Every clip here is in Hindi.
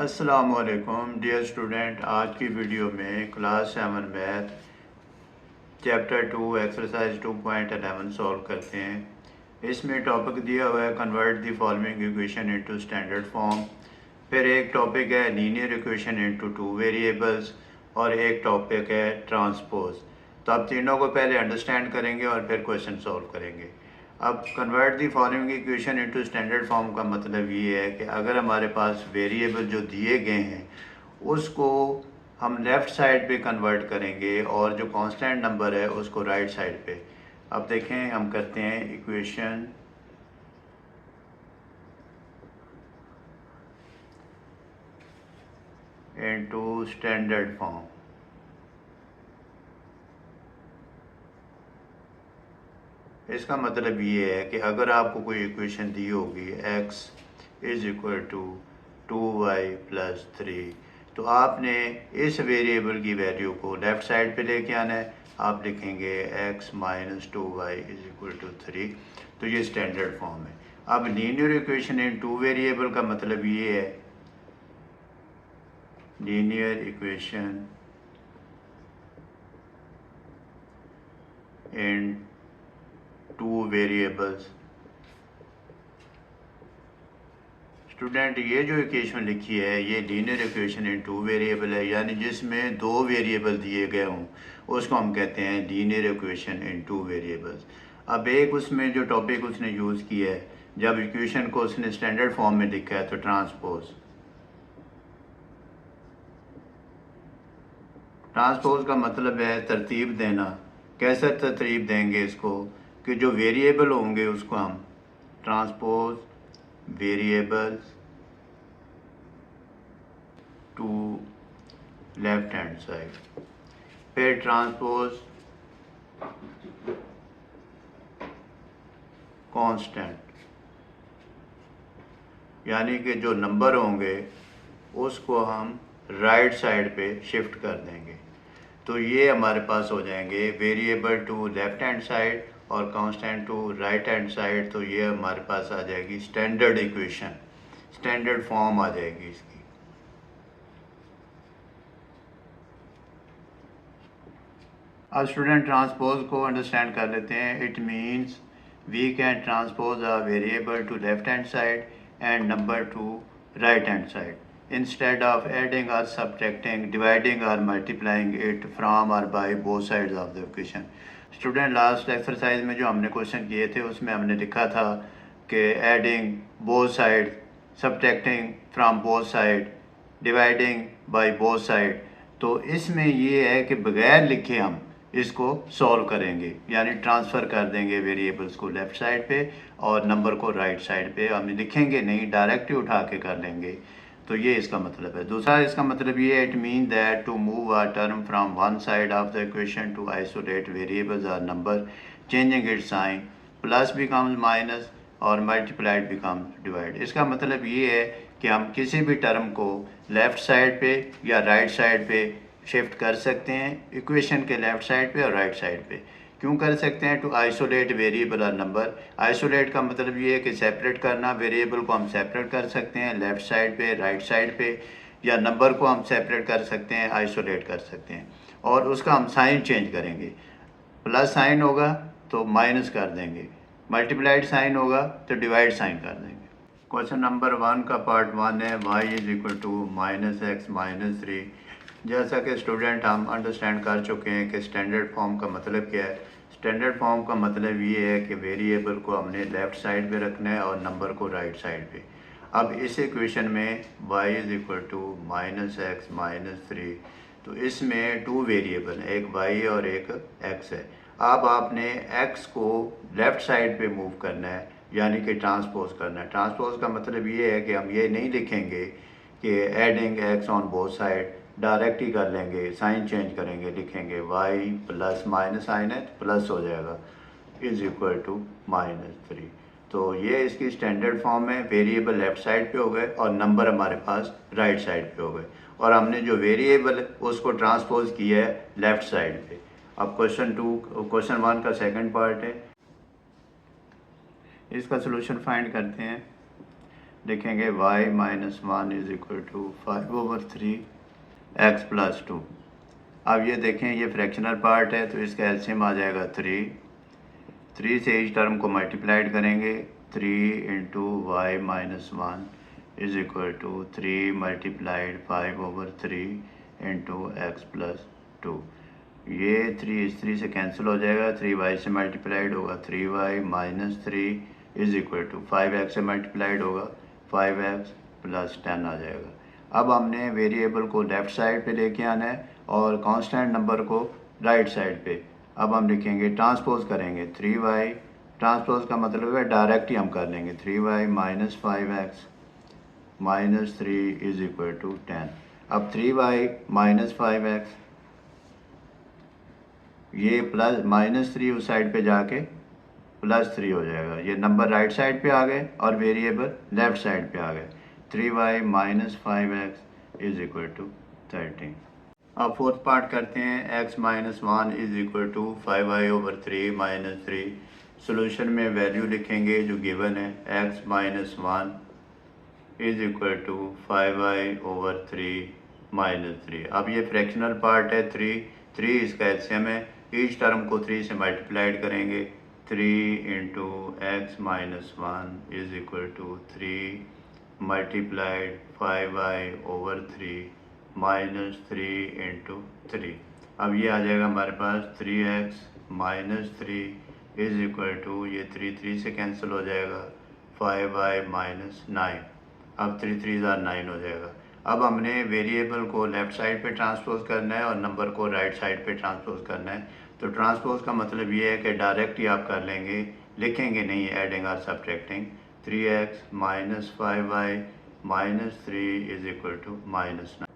अस्सलामुअलैकुम डियर स्टूडेंट। आज की वीडियो में class 7 math chapter 2 exercise 2.11 solve करते हैं। इसमें टॉपिक दिया हुआ है convert the following equation into standard form. फिर एक टॉपिक है linear equation into two variables और एक टॉपिक है ट्रांसपोज। तो आप तीनों को पहले अंडरस्टैंड करेंगे और फिर क्वेश्चन सॉल्व करेंगे। अब convert the following equation into standard form का मतलब ये है कि अगर हमारे पास वेरिएबल जो दिए गए हैं उसको हम लेफ़्ट साइड पे कन्वर्ट करेंगे और जो कांस्टेंट नंबर है उसको राइट साइड पे। अब देखें हम करते हैं इक्वेशन इनटू स्टैंडर्ड फॉर्म। इसका मतलब ये है कि अगर आपको कोई इक्वेशन दी होगी x is equal to 2y plus 3, तो आपने इस वेरिएबल की वैल्यू को लेफ़्ट साइड पे लेके आना है। आप लिखेंगे x minus 2y is equal to 3। तो ये स्टैंडर्ड फॉर्म है। अब linear equation in two variable का मतलब ये है linear equation in two variables. Student ये जो इक्वेशन लिखी है ये linear equation in two variable है, यानी जिसमें दो वेरिएबल दिए गए हों उसको हम कहते हैं linear equation in two variables. अब एक उसमें जो टॉपिक उसने यूज़ किया है, जब इक्वेशन को उसने स्टैंडर्ड फॉर्म में लिखा है तो ट्रांसपोज। ट्रांसपोज का मतलब है तरतीब देना। कैसे तरतीब देंगे इसको कि जो वेरिएबल होंगे उसको हम transpose variables to left hand side, फिर ट्रांसपोज कांस्टेंट, यानी कि जो नंबर होंगे उसको हम राइट साइड पे शिफ्ट कर देंगे। तो ये हमारे पास हो जाएंगे variable to left hand side और constant to right hand side. तो ये हमारे पास आ जाएगी स्टैंडर्ड इक्वेशन, स्टैंडर्ड फॉर्म आ जाएगी इसकी। अब स्टूडेंट ट्रांसपोज को अंडरस्टैंड कर लेते हैं। It means we can transpose a variable to left hand side and number to right hand side instead of adding or subtracting, dividing or multiplying it from or by both sides of the equation। Student last exercise में जो हमने क्वेश्चन किए थे उसमें हमने लिखा था कि adding both side, subtracting from both side, dividing by both side. तो इसमें ये है कि बगैर लिखे हम इसको सॉल्व करेंगे, यानी ट्रांसफ़र कर देंगे वेरिएबल्स को लेफ़्ट साइड पे और नंबर को राइट साइड पे। हम लिखेंगे नहीं, डायरेक्ट ही उठा के कर लेंगे। तो ये इसका मतलब है। दूसरा इसका मतलब ये है, it mean that to move a term from one side of the equation to isolate variables or number changing its sign, plus becomes minus और मल्टीप्लाइड बिकम्स डिवाइड। इसका मतलब ये है कि हम किसी भी टर्म को लेफ़्ट साइड पे या राइट साइड पे शिफ्ट कर सकते हैं, इक्वेशन के लेफ़्ट साइड पे और राइट साइड पे। क्यों कर सकते हैं? टू आइसोलेट वेरिएबल और नंबर। आइसोलेट का मतलब ये है कि सेपरेट करना, वेरिएबल को हम सेपरेट कर सकते हैं लेफ़्ट साइड पे, राइट साइड पे, या नंबर को हम सेपरेट कर सकते हैं, आइसोलेट कर सकते हैं। और उसका हम साइन चेंज करेंगे। प्लस साइन होगा तो माइनस कर देंगे, मल्टीप्लाइड साइन होगा तो डिवाइड साइन कर देंगे। क्वेश्चन नंबर 1 का पार्ट 1 है y is equal to minus x minus 3। जैसा कि स्टूडेंट हम अंडरस्टैंड कर चुके हैं कि स्टैंडर्ड फॉर्म का मतलब क्या है। स्टैंडर्ड फॉर्म का मतलब ये है कि वेरिएबल को हमने लेफ़्ट साइड पे रखना है और नंबर को राइट साइड पे। अब इस इक्वेशन में y is equal to minus x minus 3, तो इसमें टू वेरिएबल, एक y और एक x है। अब आपने x को लेफ़्ट साइड पे मूव करना है, यानी कि ट्रांसपोज करना है। ट्रांसपोज का मतलब ये है कि हम ये नहीं लिखेंगे कि adding x on both side, direct ही कर लेंगे, साइन चेंज करेंगे, लिखेंगे y प्लस माइनस साइन है प्लस हो जाएगा इज़ इक्वल टू -3। तो ये इसकी स्टैंडर्ड फॉर्म है। वेरिएबल लेफ़्ट साइड पे हो गए और नंबर हमारे पास राइट साइड पे हो गए, और हमने जो वेरिएबल उसको ट्रांसपोज किया है लेफ़्ट साइड पे। अब क्वेश्चन 1 का सेकंड पार्ट है, इसका सलूशन फाइंड करते हैं। लिखेंगे y minus 1 is equal to 5/3 x+2। अब ये देखें ये फ्रैक्शनल पार्ट है तो इसका एलसीएम आ जाएगा 3 से इस टर्म को मल्टीप्लाइड करेंगे 3 into y minus 1 is equal to 3 multiplied 5/3 into x+2। ये 3 इस 3 से कैंसिल हो जाएगा, 3y से मल्टीप्लाइड होगा 3y minus 3 is equal to 5x से मल्टीप्लाइड होगा 5x प्लस 10 आ जाएगा। अब हमने वेरिएबल को लेफ़्ट साइड पे लेके आना है और कांस्टेंट नंबर को राइट साइड पे। अब हम लिखेंगे ट्रांसपोज करेंगे 3y, ट्रांसपोज का मतलब है डायरेक्ट ही हम कर लेंगे 3y minus 5x minus 3 is equal to 10। अब 3y माइनस 5x ये प्लस माइनस 3 उस साइड पे जाके +3 हो जाएगा। ये नंबर राइट साइड पे आ गए और वेरिएबल लेफ्ट साइड पे आ गए। 3y minus 5x is equal to 13। अब फोर्थ पार्ट करते हैं x minus 1 is equal to 5y/3 minus 3। Solution में वैल्यू लिखेंगे जो गिवन है x minus 1 is equal to 5y/3 minus 3। अब ये फ्रैक्शनल पार्ट है 3 इसका एलसीएम है। ईच टर्म को 3 से मल्टीप्लाइड करेंगे 3 into x minus 1 is equal to 3 multiplied 5y/3 minus 3 into 3। अब ये आ जाएगा हमारे पास 3x minus 3 is equal to ये 3 से कैंसिल हो जाएगा 5y माइनस 9। अब 3 9 हो जाएगा। अब हमने वेरिएबल को लेफ़्ट साइड पे ट्रांसपोज करना है और नंबर को राइट साइड पे ट्रांसपोज करना है। तो ट्रांसपोज का मतलब ये है कि डायरेक्ट ही आप कर लेंगे, लिखेंगे नहीं एडिंग और subtracting. 3x minus 5y minus 3 is equal to minus 9।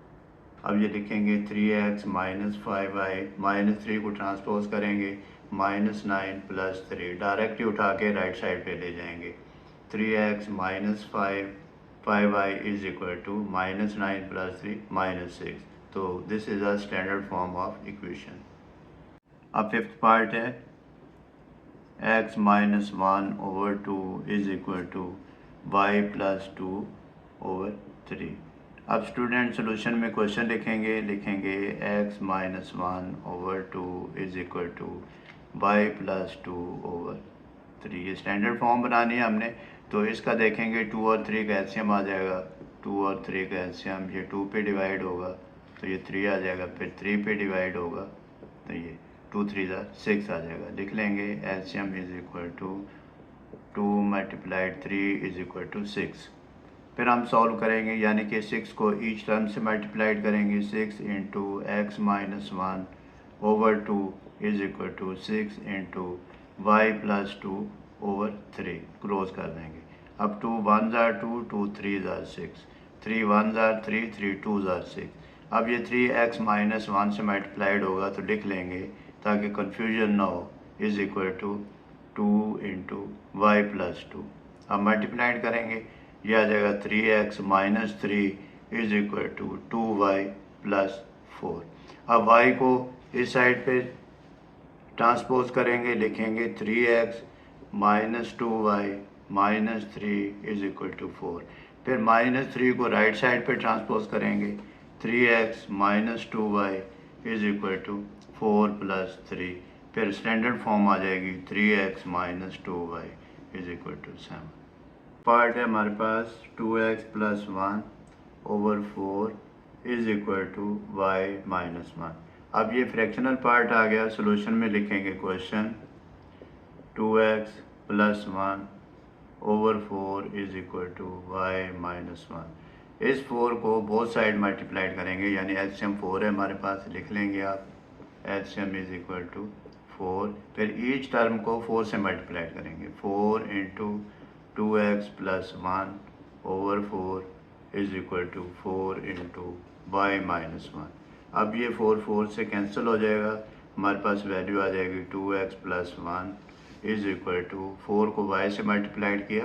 अब ये लिखेंगे 3x माइनस 5y माइनस 3 को ट्रांसपोज करेंगे माइनस 9 प्लस 3, डायरेक्ट ही उठा के राइट साइड पे ले जाएंगे। 3x minus 5y is equal to minus 9 plus 3 minus 6। तो this is a standard form of equation. अब फिफ्थ पार्ट है x minus 1/2 is equal to y plus 2/3। अब स्टूडेंट सोल्यूशन में क्वेश्चन लिखेंगे x minus 1/2 is equal to y plus 2/3। ये स्टैंडर्ड फॉर्म बनानी है हमने, तो इसका देखेंगे 2 और 3 का एलसीएम आ जाएगा। 2 और 3 का एलसीएम ये 2 पे डिवाइड होगा तो ये 3 आ जाएगा, फिर 3 पे डिवाइड होगा तो ये 2 3 6 आ जाएगा। लिख लेंगे LCM is equal to 2 multiplied 3 is equal to 6। फिर हम सॉल्व करेंगे, यानी कि 6 को ईच टर्म से मल्टीप्लाइड करेंगे। 6 into x minus 1/2 is equal to 6 into y plus 2/3 close कर देंगे। अब 2 1 are 2, 2 3 are 6, 3 1 are 3, 3 2 are 6। अब ये 3x माइनस 1 से मल्टीप्लाइड होगा तो लिख लेंगे ताकि कन्फ्यूजन ना हो, is equal to 2 into y plus 2। अब मल्टीप्लाइड करेंगे, यह आ जाएगा 3x minus 3 is equal to 2y plus 4। अब y को इस साइड पे ट्रांसपोज करेंगे, लिखेंगे 3x minus 2y minus 3 is equal to 4। फिर माइनस 3 को राइट साइड पे ट्रांसपोज करेंगे, 3x minus 2y is equal to 4 plus 3। फिर स्टैंडर्ड फॉर्म आ जाएगी 3x minus 2y is equal to 7। Part है हमारे पास 2x plus 1/4 is equal to y minus 1। अब ये फ्रैक्शनल पार्ट आ गया। सोल्यूशन में लिखेंगे question 2x plus 1/4 is equal to y minus 1। इस 4 को बोथ साइड मल्टीप्लाइड करेंगे, यानी एलसीएम 4 है हमारे पास, लिख लेंगे आप एलसीएम इज इक्वल टू 4। फिर ईच टर्म को 4 से मल्टीप्लाइड करेंगे। 4 into 2x plus 1/4 is equal to 4 into y minus 1। अब ये 4 से कैंसिल हो जाएगा, हमारे पास वैल्यू आ जाएगी 2x plus 1 is equal to 4 को y से मल्टीप्लाइड किया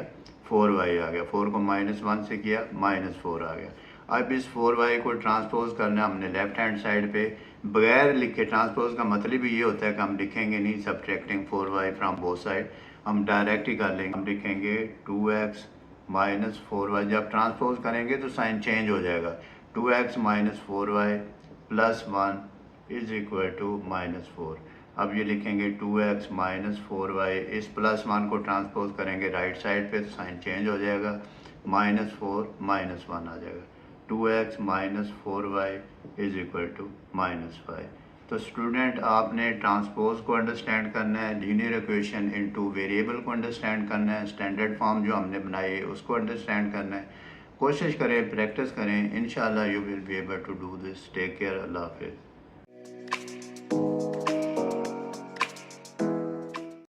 4y आ गया, 4 को माइनस 1 से किया -4 आ गया। अब इस 4y को ट्रांसपोज करना हमने लेफ्ट हैंड साइड पे बगैर लिखे। ट्रांसपोज का मतलब ही ये होता है कि हम लिखेंगे नहीं subtracting 4y from both side, हम डायरेक्ट ही कर लेंगे। हम लिखेंगे 2x माइनस 4y, जब ट्रांसपोज करेंगे तो साइन चेंज हो जाएगा। 2x minus 4y plus 1 is equal to minus 4। अब ये लिखेंगे 2x माइनस 4y, इस प्लस 1 को ट्रांसपोज करेंगे राइट साइड पे तो साइन चेंज हो जाएगा, माइनस 4 माइनस 1 आ जाएगा। 2x minus 4y is equal to minus 5। तो स्टूडेंट आपने ट्रांसपोज को अंडरस्टैंड करना है, लीनियर इक्वेशन इनटू वेरिएबल को अंडरस्टैंड करना है, स्टैंडर्ड फॉर्म जो हमने बनाई है उसको अंडरस्टैंड करना है। कोशिश करें, प्रैक्टिस करें, इंशाल्लाह you will be able to do this. Take care, अल्लाह हाफिज़।